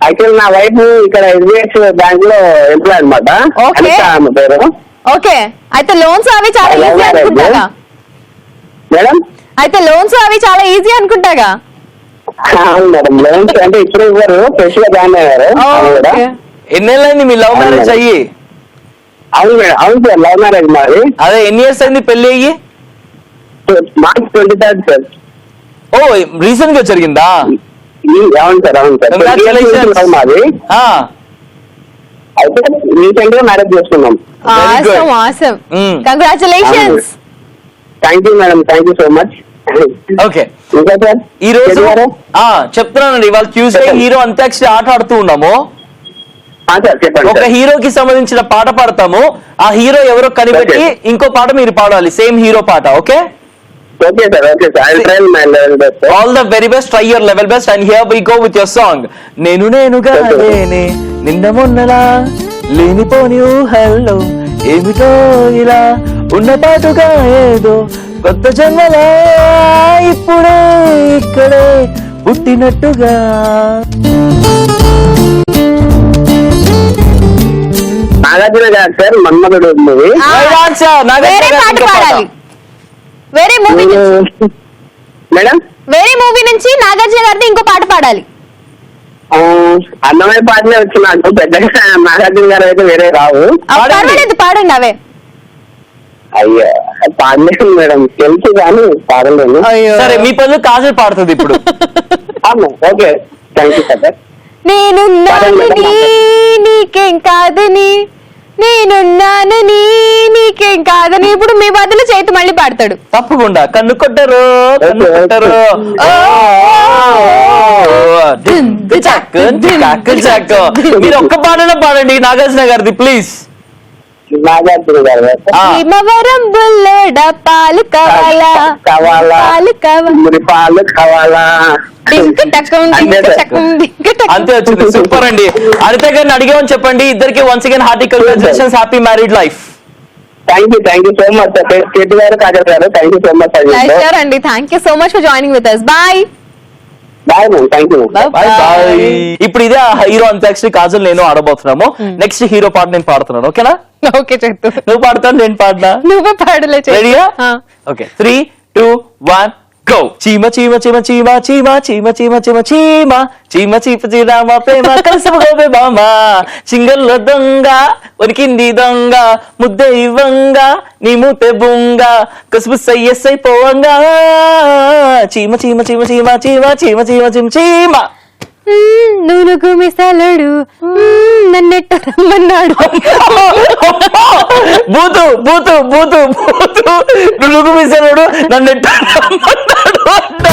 యాక్చువల్ నా వైఫ్ ఇక్కడ HDFC బ్యాంక్ లో ఎంప్లాయ్ అనమాట. Okay. పేరు ఓకే, అయితే లోన్స్ అవి చాలా ఈజీ అనుకుంటాగా. మేడం అయితే లోన్స్ అవి చాలా ఈజీ అనుకుంటాగా. అవును మేడం లోన్స్ అంటే ఇప్పుడు ఇవ్వరు, ఫ్రెష్ గా జాయిన్ అయ్యారు. ఆమె కూడా. ఓకే. ఎన్నేళ్ళైంది మీ లవ్ మ్యారేజ్ అయ్యి? అవును మేడం, అవును సార్ లవ్ మ్యారేజ్ మాది. అదే ఎన్ని ఇయర్స్ అయింది పెళ్లి అయ్యి? March 23 sir. ఓ రీసెంట్ గా జరిగిందా? అవును సార్, అవును సార్. Congratulations. లవ్ మాది. ఆ, అయితే రీసెంట్ గా మ్యారేజ్ చేసుకున్నాం. Very good. Awesome awesome, Mm. Congratulations. Thank you madam, thank you so much. Okay. ఇంకా సార్ ఈ రోజు చెప్పారా? చెప్తున్నానండి, ఇవాళ ట్యూస్డే హీరో అంత్యాక్షరి ఆట ఆడుతూ ఉన్నాము. సార్ చెప్పండి ఒక సార్. హీరోకి సంబంధించిన పాట పాడతాము, ఆ హీరో ఎవరో కనిపెట్టి Okay. ఇంకో పాట మీరు పాడాలి, సేమ్ హీరో పాట. Okay, okay sir, okay sir. I will try my level best. All the very best, try your level best and here we go with your song. నేనుగా Okay. లేనే నిన్న మొన్నలా లేనిపోని ఊహల్లో ఏమిటో ఇలా ఉన్న పాటుగా ఏదో కొత్త జన్మలా ఇప్పుడే ఇక్కడే పుట్టినట్టుగా. నాగార్జున గారు సార్ మన్మధుడు మూవీ. Right answer. నాగార్జున వేరే గారి పాట ఇంకో పాట. పాడాలి. వేరే మూవీ నుంచి, మేడం వేరే మూవీ నుంచి నాగార్జున గారిది ఇంకో పాట పాడాలి. అన్నమయ్య పాటలే వచ్చి నాకు పెద్దగా నాగార్జున గారు అయితే వేరే రావు. పాడండి. పర్వాలేదు, పాడండి అవే. అయ్యా పాడలేదు మేడం, తెలుసు కానీ పాడలేను. సరే మీ పనులు కాజల్ పాడుతుంది ఇప్పుడు. అవును, ఓకే థ్యాంక్ యూ సార్. నేనున్నానని నీకేం కాదని, నేనున్నానని నీకేం కాదని. ఇప్పుడు మీ బదులు చేతి మళ్ళీ పాడతాడు. తప్పకుండా. కన్ను కొట్టరు కన్ను కొట్టరు. మీరు ఒక్క పాటలో పాడండి నాగార్జున గారిది ప్లీజ్. నాగార్జున గారు భీమవరం బుల్లోడ పాలు కావాలా, కావాలా, పాలు కావాలా, మరి పాలు కావాలా. డింక్ టకం, డింక్ టకం, డింక్ టకం. అంతే వచ్చింది, సూపర్ అండి. అనిత గారిని అడిగామని చెప్పండి. ఇద్దరికి once again hearty congratulations, happy married life. Thank you so much sir. KT గారు కాజల్ గారు thank you so much. Pleasure అండి, thank you so much for joining with us. Bye bye ma'am, thank you. Bye bye. ఇప్పుడు ఇదే hero antakshari Kajal నేను ఆడబోతున్నాము. Next hero పాట నేను పాడుతున్నాను, ఓకేనా? Okay చెప్తూ నువ్వు పాడతాను, నేను పాడినా. నువ్వే పాడలే. రెడీయా? Okay, 3, 2, 1 go. చీమ చీమ చీమ చీమ చీమ చీమ చీమ చీమ చీమ చీమ చీప చీరామ ప్రేమ కలిసిపోవే బామ, చింగల్లో దొంగ ఉనికింది దొంగ ముద్ద ఇవ్వంగా నీ మూతే బొంగ కసుపు సయ్యసై పోవంగా. చీమ చీమ చీమ చీమ చీమ చీమ చీమ చీమ చీమ. నునుగు మిసాలడు నన్నెట్ట రమ్మన్నాడు. బూతు బూతు బూతు బూతు నువ్వు మిసలుడు నన్ను ఎట్లా రమ్మన్నాడు అంట.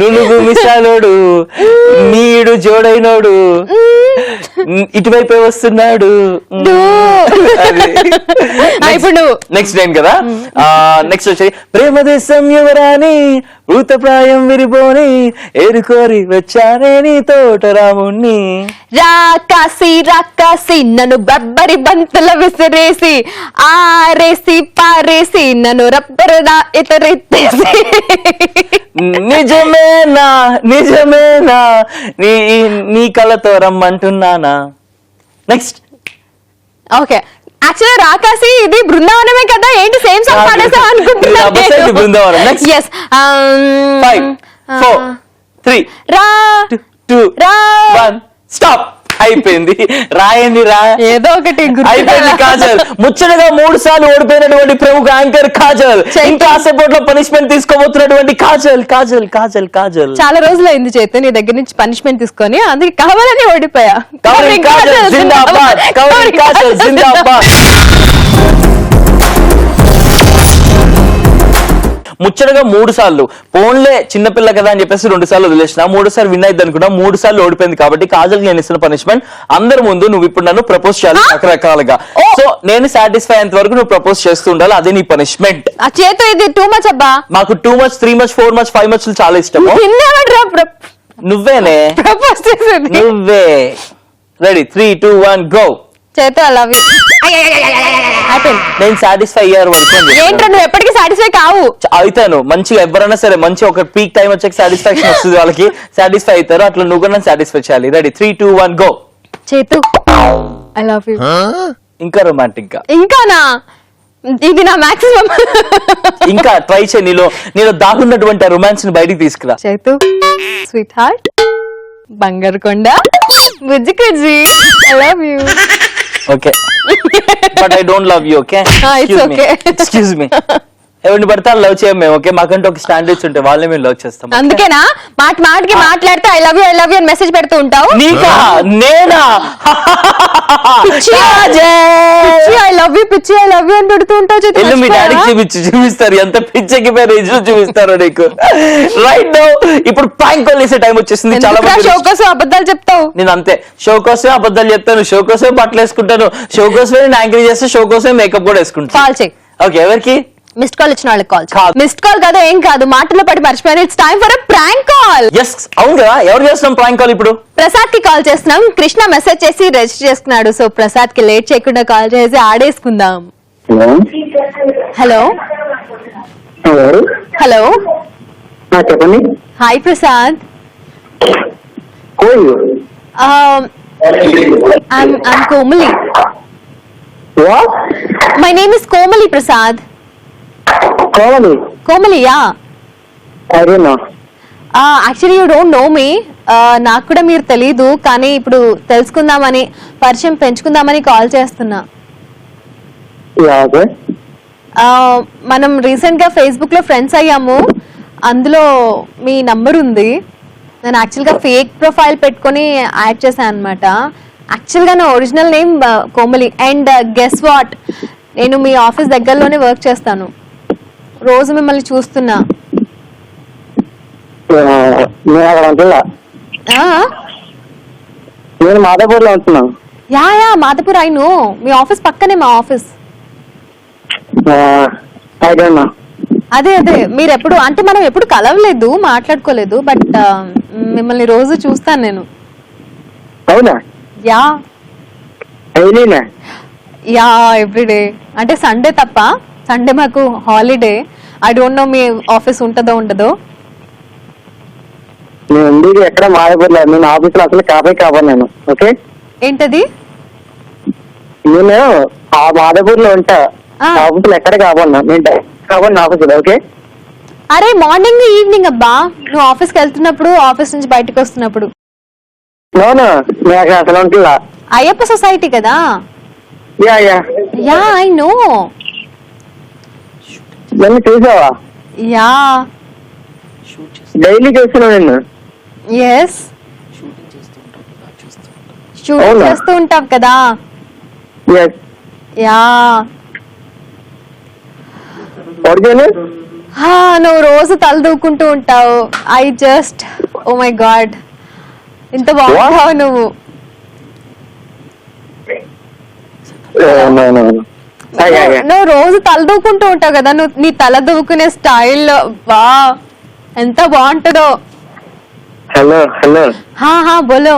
నువ్వు మిసాలోడు నీడు జోడైనోడు ఇటువైపే వస్తున్నాడు. ఇప్పుడు నువ్వు నెక్స్ట్ నేను కదా. నెక్స్ట్ వచ్చి ప్రేమ దేశం యువరాని భూతప్రాయం విరిపోని ఏరుకోరి వచ్చానే నీ తోట రాముణ్ణి. రాకాసి రాకాసి నన్ను బబ్బరి బంతుల విసిరేసి ఆరేసి పారేసి నన్ను రబ్బరుదా ఇతరెత్తేసి. నిజమేనా నిజమేనా నీ నీ కళ్ళతో రమ్మంటున్నానా. నెక్స్ట్ ఓకే, యాక్చువల్లీ రాకాసి ఇది బృందావనమే కదా, ఏంటి సేమ్ సాంగ్ పాడేసా ఇది opposite బృందావనం. Next. అనుకుంటున్నాను. 5, 4, 3, రా 2, రా 1 స్టాప్. అయిపోయింది. రాయండి రా. ఏదో ఒకటి అయిపోయింది కాజల్. ముచ్చటగా 3 సార్లు ఓడిపోయినటువంటి ప్రముఖ యాంకర్ కాజల్ ఇంకా కాసేపట్లో పనిష్మెంట్ తీసుకోబోతున్నటువంటి కాజల్ కాజల్ కాజల్ కాజల్. చాలా రోజులు అయింది చేతు నీ దగ్గర నుంచి పనిష్మెంట్ తీసుకొని, అందుకే కావాలని ఓడిపోయా. కవరింగ్ కాజల్ జిందాబాద్, కవరింగ్ కాజల్ జిందాబాద్. ముచ్చటగా 3 సార్లు ఫోన్లే చిన్నపిల్ల కదా అని చెప్పేసి 2 సార్లు వదిలేసిన, 3 సార్లు విన్ అయింది అనుకున్నా, 3 సార్లు ఓడిపోయింది. కాబట్టి కాజల్ నేను ఇస్తున్న పనిష్మెంట్ అందరి ముందు నువ్వు ఇప్పుడు నన్ను ప్రపోజ్ చేయాలి రకరకాలుగా. సో నేను సాటిస్ఫై అయ్యేంత వరకు నువ్వు ప్రపోజ్ చేస్తూ ఉండాలి, అదే నీ పనిష్మెంట్. ఆ చేతు ఇది టూ మచ్ అబ్బా. మాకు 2 మచ్ 3 మచ్ 4 మచ్ 5 మచ్ చాలా ఇష్టము. నువ్వేనే ప్రపోజ్ చేసేది నువ్వే. Ready 3, 2, 1 go. చేతు ఐ లవ్ యూ. అయిపోయింది. నేను సాటిస్ఫై అయ్యారు వరకు అని చెప్పాను. ఏంట్రా నువ్వు ఎప్పటికీ సాటిస్ఫై కావు. అవుతాను మంచిగా, ఎవరైనా సరే మంచి ఒక పీక్ టైం వచ్చాక సాటిస్ఫాక్షన్ వస్తుంది వాళ్ళకి, సాటిస్ఫై అవుతారు. అట్లా నువ్వు కూడా సాటిస్ఫై చేయాలి. Ready 3, 2, 1 go. చేతు ఐ లవ్ యూ. ఇంకా రొమాంటిక్ గా ఇంకానా? ఇది నా మాక్సిమం. ఇంకా ట్రై చేయి, నీలో దాగున్నటువంటి రొమాన్స్ ని బయటికి తీసుకురా. చేతు స్వీట్ హార్ట్, బంగారు కొండ, బుజ్జి కుజ్జి, I love you. Okay but I don't love you. Okay it's okay. Excuse me. ఎవరిని పడితే లవ్ చేయం మేము. ఓకే మాకంటే ఒక స్టాండర్డ్స్ ఉంటాయి, వాళ్ళే మేము లవ్ చేస్తాం. అందుకేనా మాటికి మాట్లాడితే ఐ లవ్ యూ అని మెసేజ్ పెడుతూ ఉంటావు? నీకా? నేనా? ఐ లవ్ యూ పిచ్చి ఐ లవ్ యూ అని పెడుతూ ఉంటావు. చేతు ఇల్లు మీ డాడీకి చూపిస్తారు ఎంత పిచ్చకి పేరు చూపిస్తారో నీకు. రైట్ నౌ ఇప్పుడు ప్రాంక్ కాల్ చేసే టైం వచ్చేసింది. చాలా షో కోసం అబద్ధాలు చెప్తావు. నేను అంతే, షో కోసమే అబద్ధాలు చెప్తాను, షో కోసమే బట్టలు వేసుకుంటాను, షో కోసమే నేను యాంకరింగ్ చేస్తే, షో కోసమే మేకప్ కూడా వేసుకుంటాను. కాల్ చేయి. ఓకే ఎవరికి? మిస్డ్ కాల్ ఇచ్చిన వాళ్ళకి కాల్. కాదు. మిస్డ్ కాల్ కదా, ఏం కాదు, మాటలో పడి మర్చిపోయాను. It's time for a prank call. Yes అవును కదా. ఎవరు చేస్తున్నాం ప్రాంక్ కాల్ ఇప్పుడు? ప్రసాద్ కి కాల్ చేస్తున్నాం. కృష్ణ మెసేజ్ చేసి రిజిస్టర్ చేసుకున్నాడు. సో ప్రసాద్ కి లేట్ చేయకుండా కాల్ చేసి ఆడేసుకుందాం. హలో హలో చెప్పండి. Hi Prasad. I'm Komali. What? My name is Komali Prasad. Komali, yeah. I don't know. Actually you don't know me. నాకు కూడా మీరు తెలీదు, కానీ ఇప్పుడు తెలుసుకుందామని, పరిచయం పెంచుకుందామని కాల్ చేస్తున్నా. మనం రీసెంట్ గా ఫేస్బుక్ లో ఫ్రెండ్స్ అయ్యాము. అందులో మీ నంబర్ ఉంది. నేను యాక్చువల్గా ఫేక్ ప్రొఫైల్ పెట్టుకొని యాడ్ చేశాను అనమాట. యాక్చువల్గా నా original name Komali. And guess what, నేను మీ ఆఫీస్ దగ్గరలోనే వర్క్ చేస్తాను. రోజు మిమ్మల్ని చూస్తున్నా. నేను మాదాపూర్ లో ఉంటున్నాను. Yeah Madhapur. I know, me office పక్కనే మా ఆఫీస్. అదే మీరు ఎప్పుడు అంటే మనం ఎప్పుడు కలవలేదు, మాట్లాడుకోలేదు, బట్ మిమ్మల్ని రోజు చూస్తాను నేను. అవునా? యా అయినా యా ఎవ్రీడే. అంటే సండే తప్ప, సండే మాకు holiday. I don't know me office ఉంటుందో ఉండదో. నేను ఉండేది ఎక్కడ మాదాపూర్లో. నేను ఆఫీస్ లో అసలు కాపాడు నేను. ఓకే ఏంటది? నేను ఆ మాదాపూర్ లో ఉంటా. ఆఫీసులు ఎక్కడ కాపాడినా నేను కాపాడిన ఆఫీసులో. ఓకే అరే మార్నింగ్ ఈవినింగ్ అబ్బా, నువ్వు ఆఫీస్కి వెళ్తున్నప్పుడు, ఆఫీస్ నుంచి బయటకు వస్తున్నప్పుడు. నోను నాకు అసలు ఉంటుందా? అయ్యప్ప సొసైటీ కదా. Yeah I know. నన్ను చూసావా? యా డైలీ చూస్తున్నావు నిన్ను. ఎస్ షూటింగ్ చేస్తూ ఉంటావు కదా. యా నువ్వు రోజు తల దూకుంటూ ఉంటావు. I just oh my god, ఇంత బాగుంటావు నువ్వు. నువ్వు రోజు తల దూకుంటూ ఉంటావు కదా, నువ్వు నీ తల దూకునే స్టైల్ వా ఎంత బాగుంటుందో. హలో హలో బోలో.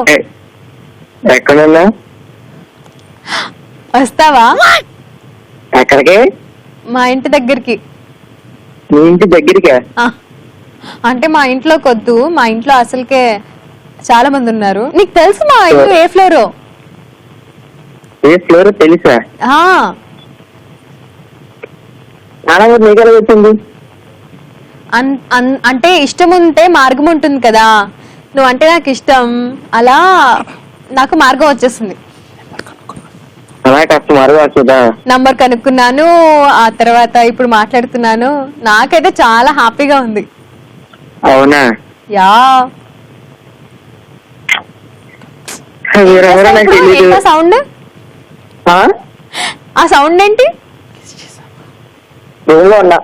ఎక్కడున్నా? వస్తావా? ఎక్కడికి? మా ఇంటి దగ్గరికి. మీ ఇంటి దగ్గరికి? అంటే మా ఇంట్లో కొద్దు, మా ఇంట్లో అసలుకే చాలా మంది ఉన్నారు. నీకు తెలుసు మా ఇల్లు ఏ ఫ్లోరో? ఏ ఫ్లోర్ తెలుసా? నీకెలా వచ్చింది? అంటే ఇష్టం ఉంటే మార్గం ఉంటుంది కదా. నువ్వు అంటే నాకు ఇష్టం, అలా నాకు మార్గం వచ్చేస్తుంది. నంబర్ కనుక్కున్నాను, ఆ తర్వాత ఇప్పుడు మాట్లాడుతున్నాను. నాకైతే చాలా హ్యాపీగా ఉంది. అవునా? యా. సౌండ్, ఆ సౌండ్ ఏంటి? రూమ్ లో ఉన్నా.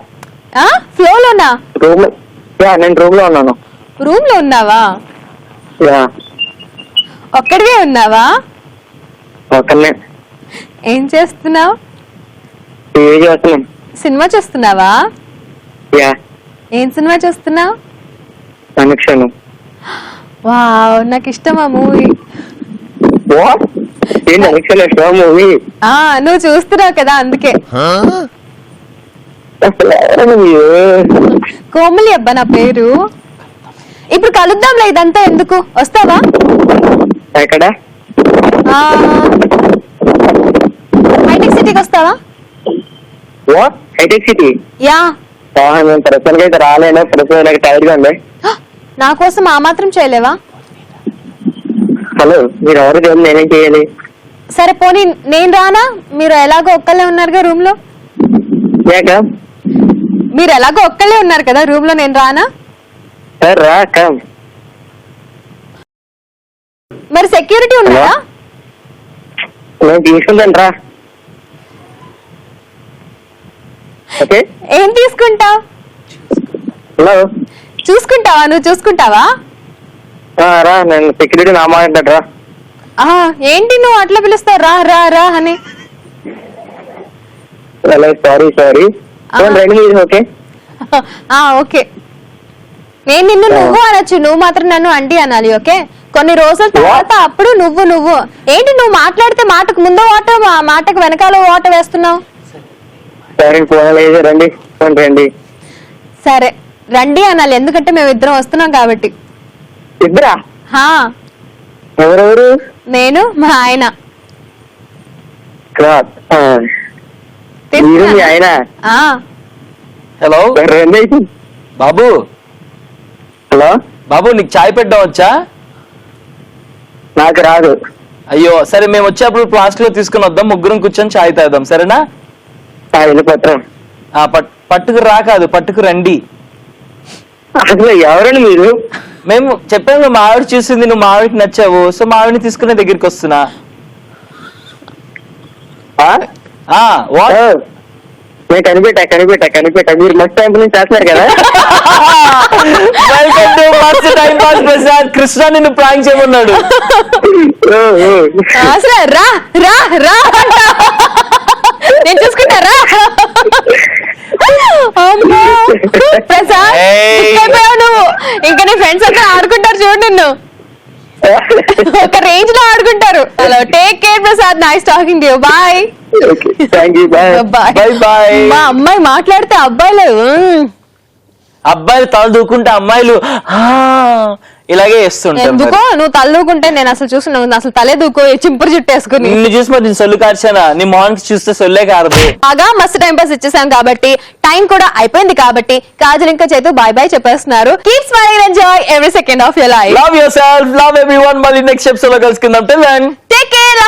ఫ్లో లోనా? నేను రూమ్ లో ఉన్నాను. రూమ్ లో ఉన్నావా? ఒక్కడివే ఉన్నావా? ఒక్కనే. ఏం చేస్తున్నావు? సినిమా చూస్తున్నావా? ఏం సినిమా చూస్తున్నావు? అనుక్షణం. వావ్, నాకు ఇష్టం ఆ మూవీ. ఏంటి ఎలక్షన్ మూవీ నువ్వు చూస్తున్నావు కదా అందుకే. అసలు ఎవరు మీరు? కోమలి అబ్బా నా పేరు. ఇప్పుడు కలుద్దాంలే, ఇదంతా ఎందుకు, వస్తావా? ఎక్కడ? హైటెక్ సిటీకి వస్తావా? హైటెక్ సిటీ? యా. నేను ప్రస్తుతానికి అయితే రాలేను, ప్రస్తుతం నాకు టైర్డ్ గా ఉంది. నా కోసం ఆ మాత్రం చేయలేవా? హలో, మీరు ఎవరు చేయాలి, నేనేం చేయాలి? సరే పోనీ నేను రానా? మీరు ఎలాగో ఒక్కళ్ళే ఉన్నారుగా రూమ్ లో. మీరు ఎలాగో ఒక్కళ్ళే ఉన్నారు కదా రూమ్ లో, నేను రానా? సరే రా. మరి సెక్యూరిటీ ఉన్నారా? నేను తీసుకుంటాను రా. ఓకే, ఏం తీసుకుంటావు? హలో, చూసుకుంటావా? నువ్వు చూసుకుంటావా? రా, నేను సెక్యూరిటీ నా మాట్లాడు రా. ఏంటి నువ్వు అట్లా పిలుస్తావు రా రా రా అని? సారీ రండి మీరు. Okay okay. నేను నిన్ను నువ్వు అనొచ్చు, నువ్వు మాత్రం నన్ను అండి అనాలి. ఓకే, కొన్ని రోజుల తర్వాత అప్పుడు నువ్వు ఏంటి నువ్వు మాట్లాడితే మాటకు ముందో ఓట మాటకు వెనకాల ఓట వేస్తున్నావు. సరే రండి రండి. సరే రండి అనాలి, ఎందుకంటే మేము ఇద్దరం వస్తున్నాం కాబట్టి. ఇద్దరా? ఎవరెవరు? నేను, మా ఆయన. మీరు మీ ఆయన? హలో బాబు. హలో బాబు, నీకు చాయ్ పెట్టడం వచ్చా? నాకు రాదు. అయ్యో, సరే మేము వచ్చేప్పుడు ప్లాస్టిక్ లో తీసుకుని వద్దాం, ముగ్గురం కూర్చొని చాయ్ తాగుదాం, సరేనా? పత్రం పట్టుకు రా కాదు, పట్టుకు రండి. అసలు ఎవరండి మీరు? మేము చెప్పాము, మా ఆవిడ చూసింది, నువ్వు మా ఆవిడకి నచ్చావు, సో మా ఆవిడని తీసుకునే దగ్గరికి వస్తున్నా. నేను కనిపెట్టా మీరు మస్తు టైం నుంచి చేస్తున్నారు కదా. వెల్కమ్ టు మస్తు టైం పాస్ ప్రసాద్. కృష్ణ నిన్ను ప్రాంక్ చేయమన్నాడు. అసలు రా రా రా నేను చూసుకుంటా రా. ప్రసాద్ నువ్వు ఇంకా నీ ఫ్రెండ్స్ అంతా ఆడుకుంటారు చూడు, నిన్ను ఒక రేంజ్ లో ఆడుకుంటారు. Hello, take care Prasad, nice talking to you. Bye. Bye. మా అమ్మాయి మాట్లాడితే అబ్బాయిలు తల దూకుంటే అమ్మాయిలు ఇలాగే వేస్తుంటారు. ఎందుకో నువ్వు తల దూకుంటే నేను అసలు చూస్తున్నావు, అసలు తలే దూకో చింపురు జుట్టేసుకుని. నిన్ను చూసి మరి నేను సొల్లు కార్చానా? నీ మార్నింగ్ చూస్తే సొల్లే కారదు. బాగా మస్తు టైం పాస్ ఇచ్చేసాం కాబట్టి, టైం కూడా అయిపోయింది కాబట్టి కాజల్ ఇంకా చేతు బాయ్ బాయ్ చెప్పేస్తున్నారు. Keep smiling and enjoy every second of your life. Love yourself, love everyone. మళ్ళీ నెక్స్ట్ ఎపిసోడ్ లో కలుసుకుందాం. Till then, take care.